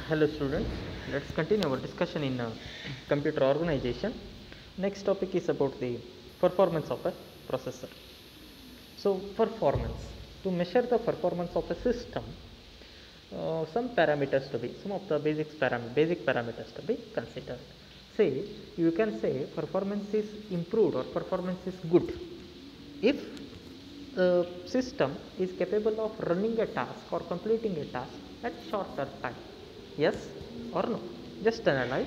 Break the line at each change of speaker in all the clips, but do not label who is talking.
Hello students, let's continue our discussion in computer organization. Next topic is about the performance of a processor. So performance, to measure the performance of a system, some parameters to be, some of the basic parameters to be considered. Say, you can say performance is improved or performance is good if the system is capable of running a task or completing a task at shorter time. Yes or no? Just analyze.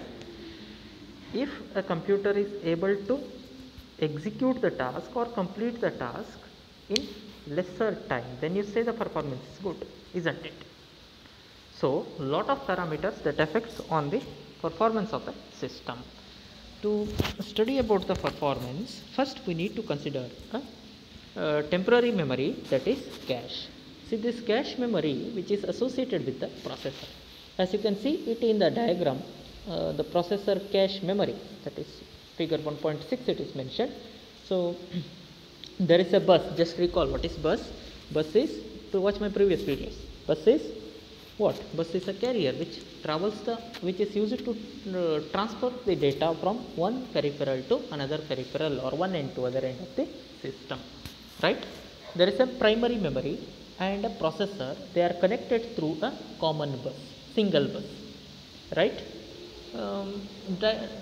If a computer is able to execute the task or complete the task in lesser time, then you say the performance is good, isn't it? So, lot of parameters that affects on the performance of the system. To study about the performance, first we need to consider a temporary memory, that is cache. See, this cache memory which is associated with the processor. As you can see it in the diagram, the processor cache memory, that is figure 1.6 it is mentioned. So there is a bus. Just recall what is bus. Bus is, to watch my previous videos, bus is what? Bus is a carrier which is used to transfer the data from one peripheral to another peripheral, or one end to other end of the system, right? There is a primary memory and a processor. They are connected through a common bus, single bus, right?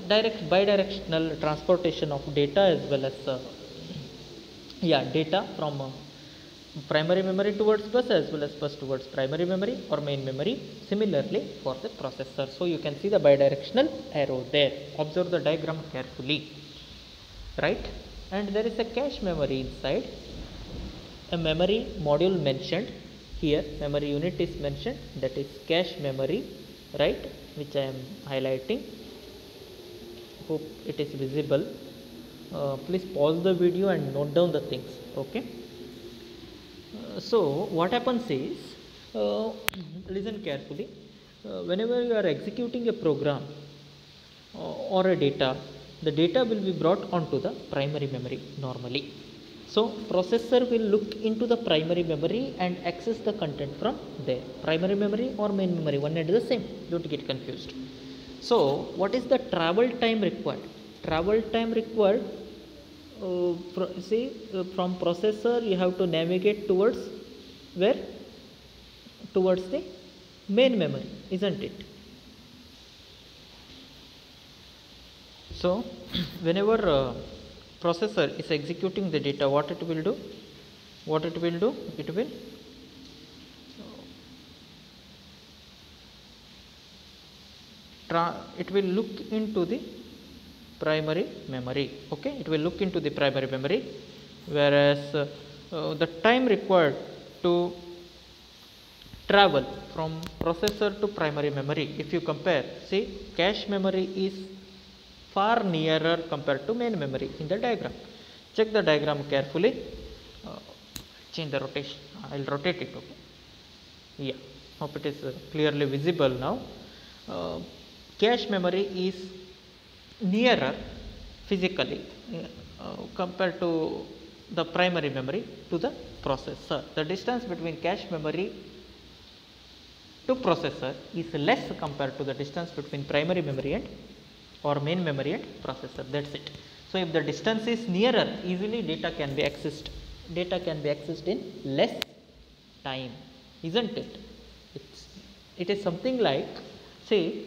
Direct bidirectional transportation of data, as well as data from primary memory towards bus, as well as bus towards primary memory or main memory. Similarly for the processor. So you can see the bidirectional arrow there. Observe the diagram carefully, right? And there is a cache memory inside. A memory module mentioned here, memory unit is mentioned, that is cache memory, right, which I am highlighting. Hope it is visible. Please pause the video and note down the things. Okay. So what happens is, listen carefully. Whenever you are executing a program or a data, the data will be brought onto the primary memory normally. So processor will look into the primary memory and access the content from there. Primary memory or main memory, one and the same, don't get confused. So what is the travel time required? Travel time required, from processor you have to navigate towards where? Towards the main memory, isn't it? So whenever processor is executing the data, what it will do? It will look into the primary memory. Okay, it will look into the primary memory, whereas the time required to travel from processor to primary memory, if you compare, see, cache memory is far nearer compared to main memory in the diagram. Check the diagram carefully. Change the rotation. I will rotate it. Okay. Yeah. Hope it is clearly visible now. Cache memory is nearer physically compared to the primary memory to the processor. The distance between cache memory to processor is less compared to the distance between primary memory and or main memory and processor. That's it. So if the distance is nearer, easily data can be accessed. Data can be accessed in less time, isn't it? It is something like, say,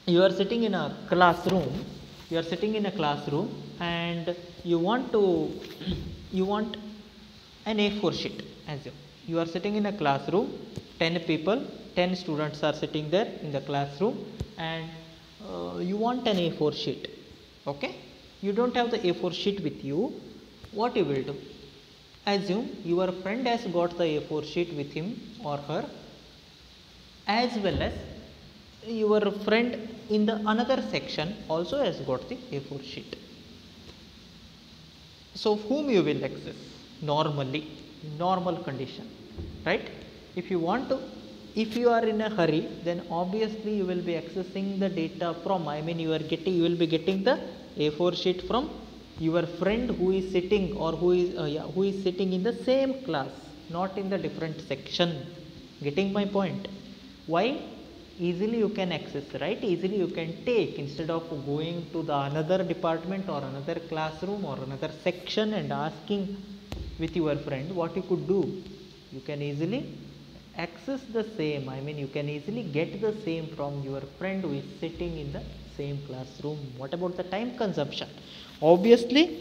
you are sitting in a classroom. And you want an A4 sheet. As you are sitting in a classroom, 10 students are sitting there in the classroom, and you want an A4 sheet. Okay, you don't have the A4 sheet with you. What you will do? Assume your friend has got the A4 sheet with him or her, as well as your friend in the another section also has got the A4 sheet. So whom you will access? Normally, normal condition, right? If you are in a hurry, then obviously you will be accessing the data from, you will be getting the A4 sheet from your friend who is sitting, or who is sitting in the same class, not in the different section. Getting my point? Why? easily you can access, right? Easily you can take, instead of going to the another department or another classroom or another section and asking with your friend, what you could do, you can easily access the same, I mean you can easily get the same from your friend who is sitting in the same classroom. What about the time consumption? Obviously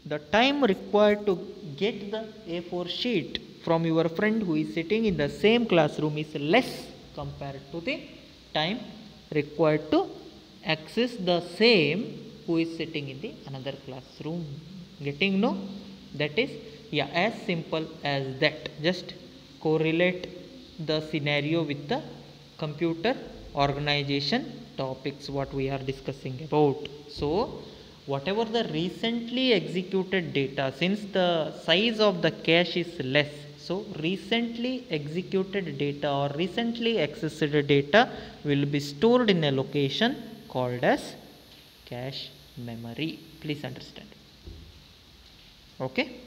the time required to get the A4 sheet from your friend who is sitting in the same classroom is less compared to the time required to access the same who is sitting in the another classroom. Getting no? That is, yeah, as simple as that. Just correlate the scenario with the computer organization topics what we are discussing about. So whatever the recently executed data, since the size of the cache is less, so recently executed data or recently accessed data will be stored in a location called as cache memory. Please understand. Okay?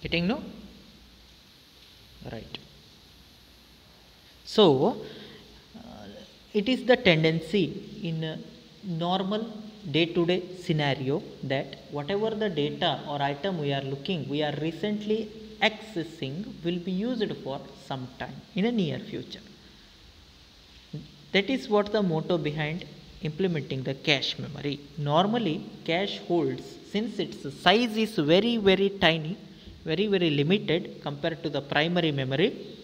Getting no? Right. So it is the tendency in a normal day-to-day scenario that whatever the data or item we are looking, we are recently accessing, will be used for some time in a near future. That is what the motto behind implementing the cache memory. Normally cache holds, since its size is very tiny, very limited compared to the primary memory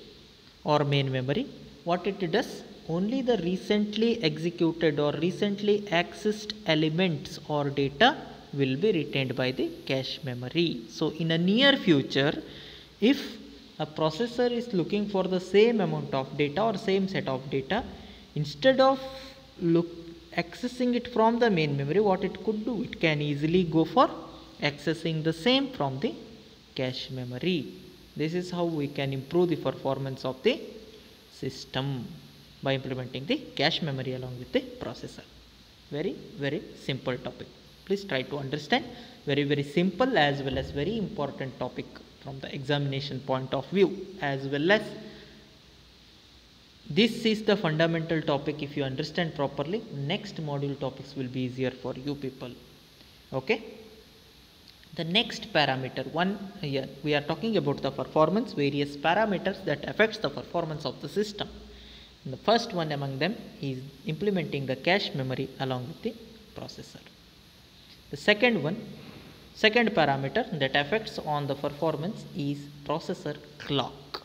or main memory, what it does, only the recently executed or recently accessed elements or data will be retained by the cache memory. So in a near future, if a processor is looking for the same amount of data or same set of data, instead of accessing it from the main memory, what it could do, it can easily go for accessing the same from the cache memory. This is how we can improve the performance of the system, by implementing the cache memory along with the processor. Very simple topic. Please try to understand. Very simple as well as very important topic from the examination point of view, as well as this is the fundamental topic. If you understand properly, next module topics will be easier for you people. Okay? The next parameter, here we are talking about the performance, various parameters that affects the performance of the system. And the first one among them is implementing the cache memory along with the processor. The second parameter that affects on the performance is processor clock.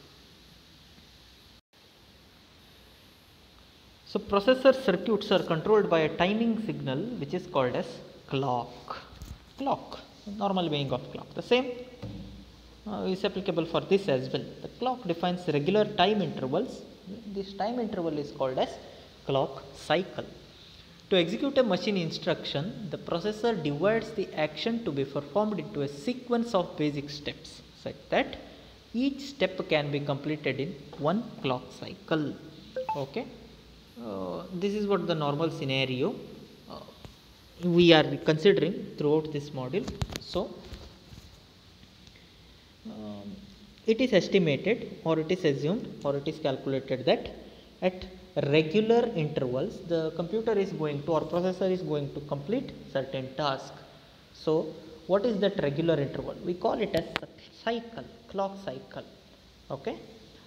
So processor circuits are controlled by a timing signal which is called as clock. Normal meaning of clock. The same is applicable for this as well. The clock defines regular time intervals. This time interval is called as clock cycle. To execute a machine instruction, the processor divides the action to be performed into a sequence of basic steps such that each step can be completed in one clock cycle. Okay. This is what the normal scenario we are considering throughout this module. So it is estimated, or it is assumed, or it is calculated that at regular intervals the computer is going to, or processor is going to complete certain task. So what is that regular interval? We call it as cycle, clock cycle. Okay.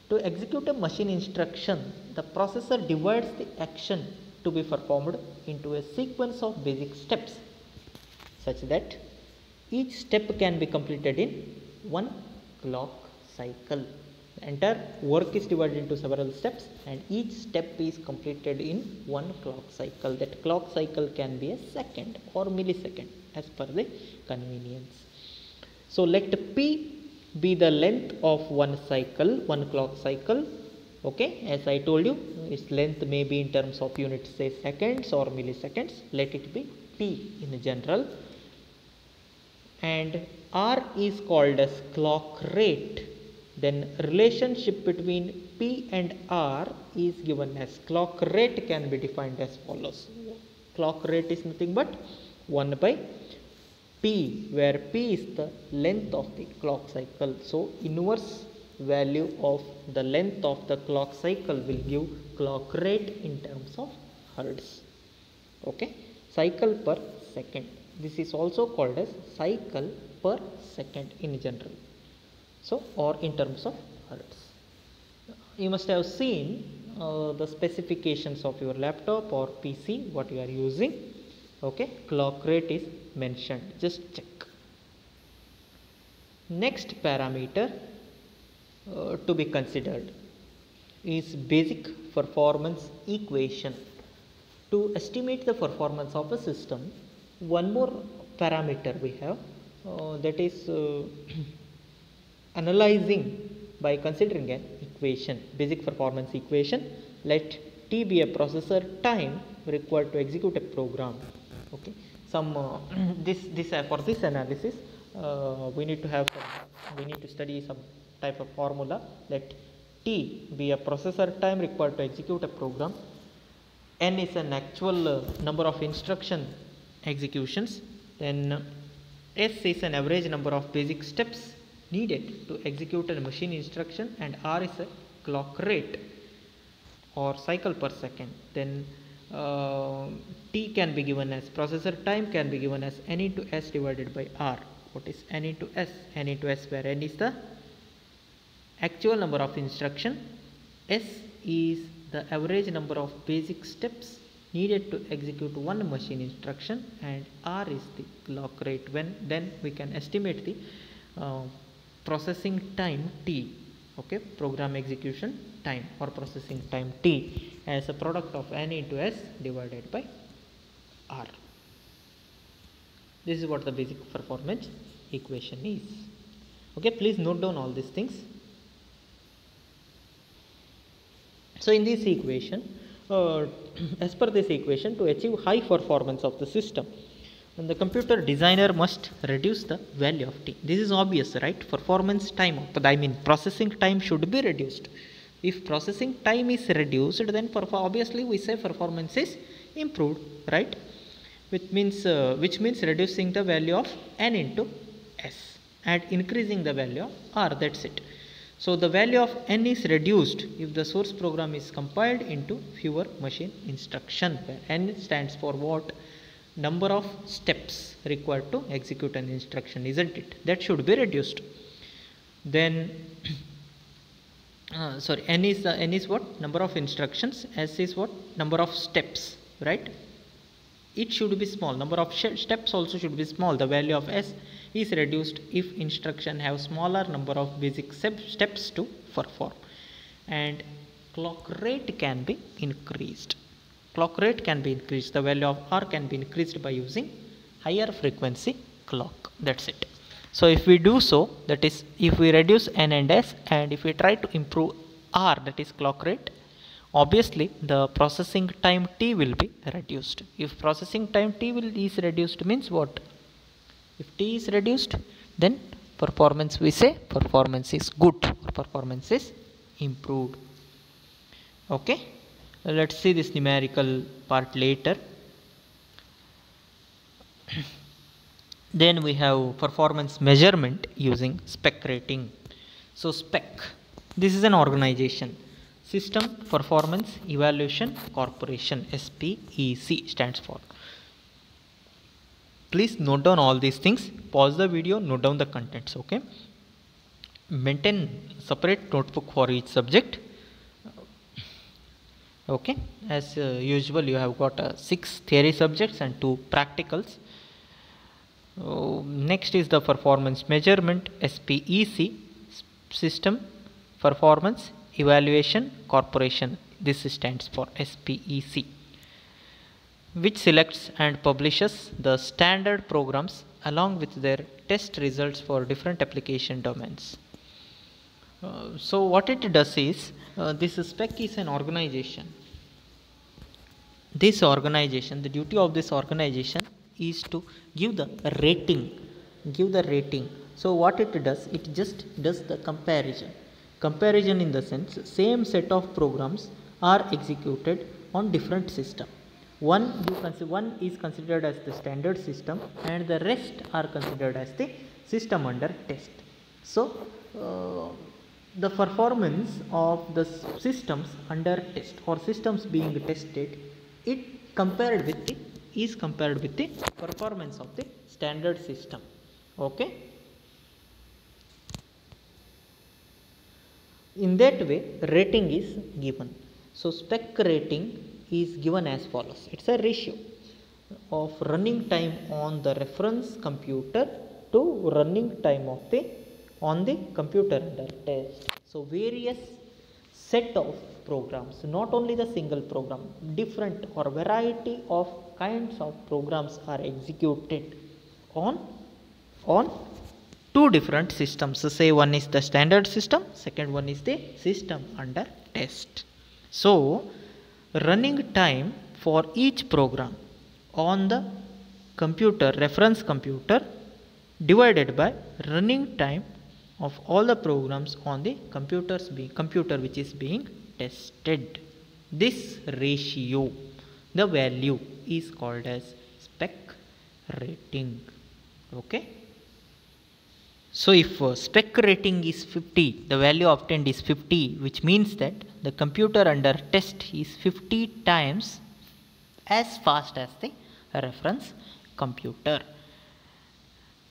To execute a machine instruction, the processor divides the action to be performed into a sequence of basic steps such that each step can be completed in one clock cycle. The entire work is divided into several steps and each step is completed in one clock cycle. That clock cycle can be a second or millisecond as per the convenience. So let P be the length of one cycle, one clock cycle. Okay, as I told you, its length may be in terms of units, say seconds or milliseconds. Let it be T in general. And R is called as clock rate. Then relationship between P and R is given as clock rate can be defined as follows. Clock rate is nothing but 1 by P, where P is the length of the clock cycle. So inverse value of the length of the clock cycle will give clock rate in terms of hertz. Okay, cycle per second. This is also called as cycle per second in general. So, or in terms of hertz. You must have seen the specifications of your laptop or PC, what you are using. Okay, clock rate is mentioned. Just check. Next parameter to be considered is basic performance equation. To estimate the performance of a system, one more parameter we have, that is analyzing by considering an equation, basic performance equation. Let T be a processor time required to execute a program. Okay, some for this analysis we need to study some type of formula. Let T be a processor time required to execute a program. N is an actual number of instruction executions. Then S is an average number of basic steps needed to execute a machine instruction, and R is a clock rate or cycle per second. Then T can be given as processor time can be given as N into S divided by R. What is N into S? N into S, where N is the actual number of instruction, S is the average number of basic steps needed to execute one machine instruction, and R is the clock rate. Then we can estimate the processing time T, okay, program execution time or processing time T, as a product of N into S divided by R. This is what the basic performance equation is. Okay, please note down all these things. So in this equation, as per this equation, to achieve high performance of the system, and the computer designer must reduce the value of T. This is obvious, right? Performance time, processing time should be reduced. If processing time is reduced, then obviously we say performance is improved, right? Which means reducing the value of N into S and increasing the value of R. That's it. So the value of N is reduced if the source program is compiled into fewer machine instruction, where N stands for what? Number of steps required to execute an instruction, isn't it? That should be reduced. Then N is what? Number of instructions. S is what? Number of steps, right? It should be small. Number of steps also should be small. The value of S is reduced if instruction have smaller number of basic steps to perform, and clock rate can be increased. Clock rate can be increased. The value of R can be increased by using higher frequency clock. That's it. So if we do so, that is, if we reduce N and S, and if we try to improve R, that is clock rate, obviously the processing time T will be reduced. If processing time T is reduced, means what? If T is reduced, then performance, we say performance is good or performance is improved. Okay, let's see this numerical part later. Then we have performance measurement using spec rating. So spec, this is an organization, System Performance Evaluation Corporation, SPEC stands for. Please note down all these things. Pause the video, note down the contents. Okay. Maintain separate notebook for each subject. Okay. As usual, you have got 6 theory subjects and 2 practicals. Next is the performance measurement, SPEC, System Performance Evaluation Corporation. This stands for SPEC, which selects and publishes the standard programs along with their test results for different application domains. So what it does is, this spec is an organization. This organization, the duty of this organization is to give the rating. So what it does, it just does the comparison. Comparison in the sense, same set of programs are executed on different system. One is considered as the standard system, and the rest are considered as the system under test. So the performance of the systems under test or systems being tested, it compared with the is compared with the performance of the standard system. Okay, in that way rating is given. So spec rating is given as follows. It's a ratio of running time on the reference computer to running time of the on the computer under test. So various set of programs, not only the single program, different or variety of kinds of programs are executed on two different systems. So say one is the standard system, second one is the system under test. So running time for each program on the computer, reference computer, divided by running time of all the programs on the computer which is being tested. This ratio, the value is called as spec rating. Okay. So if spec rating is 50, the value obtained is 50, which means that the computer under test is 50 times as fast as the reference computer.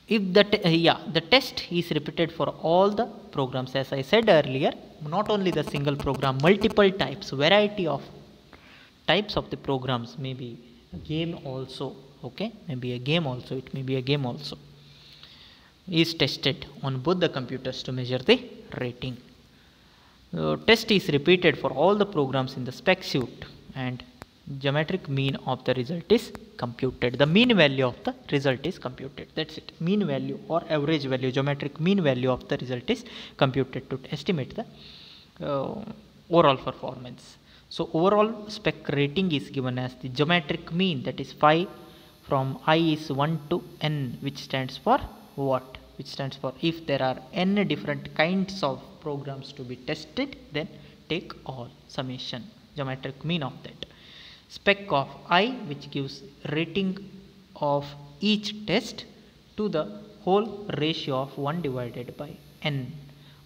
If the test is repeated for all the programs, as I said earlier, not only the single program, multiple types, variety of types of the programs, maybe a game also. Okay, maybe a game also, it may be a game also, is tested on both the computers to measure the rating. The test is repeated for all the programs in the spec suite and geometric mean of the result is computed. The mean value of the result is computed. That's it. Mean value or average value, geometric mean value of the result is computed to estimate the overall performance. So overall spec rating is given as the geometric mean, that is phi from I is 1 to n, which stands for what? Which stands for if there are n different kinds of programs to be tested, then take all summation, geometric mean of that. Spec of I, which gives rating of each test to the whole ratio of 1 divided by n.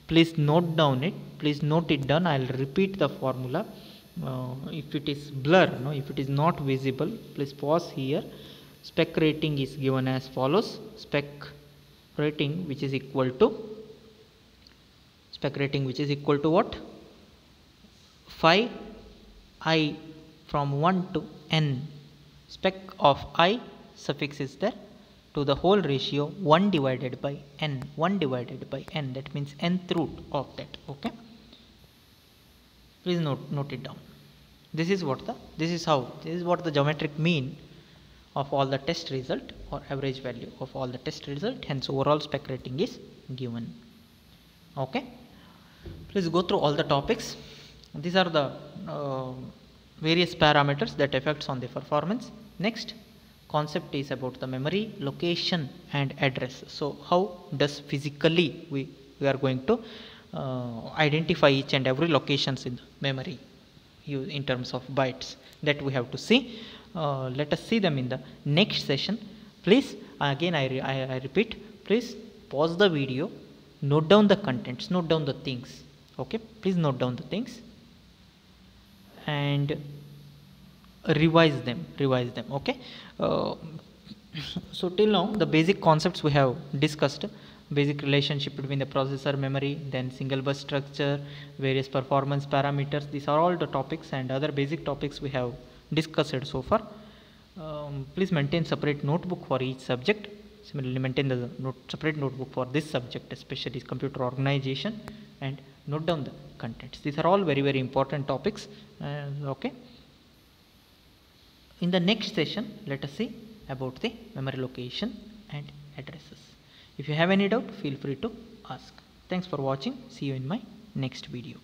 Please note down it. Please note it down. I will repeat the formula. If it is blur, if it is not visible, please pause here. Spec rating is given as follows. Spec rating which is equal to what? Phi I from 1 to n. Spec of I suffix is there to the whole ratio 1 divided by n. 1 divided by n, that means nth root of that. Okay, please note it down. This is what the geometric mean of all the test result or average value of all the test result, hence overall spec rating is given. Okay, please go through all the topics. These are the various parameters that affects on the performance. Next concept is about the memory, location and address. So how does physically we are going to identify each and every locations in the memory in terms of bytes, that we have to see. Let us see them in the next session. Please again I repeat, please pause the video, note down the contents, note down the things. Okay, please note down the things and revise them. Okay, so till now the basic concepts we have discussed: basic relationship between the processor, memory, then single bus structure, various performance parameters. These are all the topics and other basic topics we have discussed so far. Please maintain separate notebook for each subject. Similarly, maintain the separate notebook for this subject, especially computer organization, and note down the contents. These are all very, very important topics. Okay. In the next session, let us see about the memory location and addresses. If you have any doubt, feel free to ask. Thanks for watching. See you in my next video.